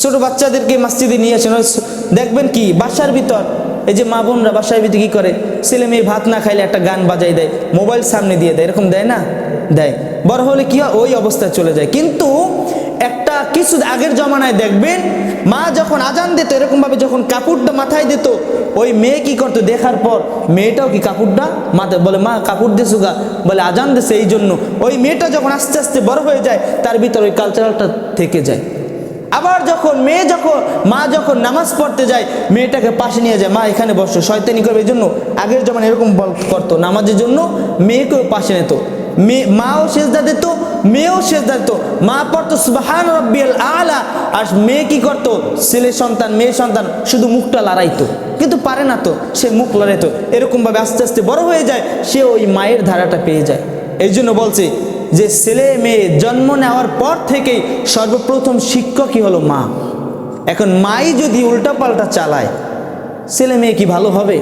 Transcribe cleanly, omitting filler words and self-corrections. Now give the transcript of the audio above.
ছোট বাচ্চাদেরকে মসজিদে নিয়ে আসেন, দেখবেন কি বাসার ভিতর এই যে মা বোনরা বাসার ভিতরে কি করে, ছেলে মেয়ে ভাত না খাইলে একটা গান বাজাই দেয়, মোবাইল সামনে দিয়ে দেয়, এরকম দেয় না? দেয়। বড় হলে কি হয়, ওই অবস্থায় চলে যায়। কিন্তু একটা কিছু আগের জমানায় দেখবেন মা যখন আজান দিত, এরকম ভাবে যখন কাপড়টা মাথায় দিত, ওই মেয়ে কি করতো, দেখার পর মেয়েটাও কি কাপড়টা মাথায়, বলে মা কাপড় দিয়েছো গা, বলে আজান দিছে এই জন্য। ওই মেয়েটা যখন আস্তে আস্তে বড় হয়ে যায়, তার ভিতর ওই কালচারালটা থেকে যায়। আবার যখন মা যখন নামাজ পড়তে যায়, মেয়েটাকে পাশে নিয়ে যায়, মা এখানে বসো, শয়তানি করবে। এই জন্য আগের জমানায় এরকম বল করতো, নামাজের জন্য মেয়েকেও পাশে নিত, মাও সেজদা দিত, মেয়েও সেজদা দিত। মা পড়তো সুবহান রাব্বিয়াল আলা, আর মেয়ে কি করতো, ছেলে সন্তান মেয়ে সন্তান শুধু মুখটা লড়াইতো, কিন্তু পারে না তো, সে মুখ লড়াইতো। এরকম ভাবে আস্তে আস্তে বড় হয়ে যায়, সে ওই মায়ের ধারাটা পেয়ে যায়। এই জন্য বলছে যে ছেলে মেয়ে জন্ম নেওয়ার পর থেকেই সর্বপ্রথম শিক্ষকই হলো মা। এখন মাই যদি উল্টাপাল্টা চালায়, ছেলে মেয়ে কি ভালো হবে?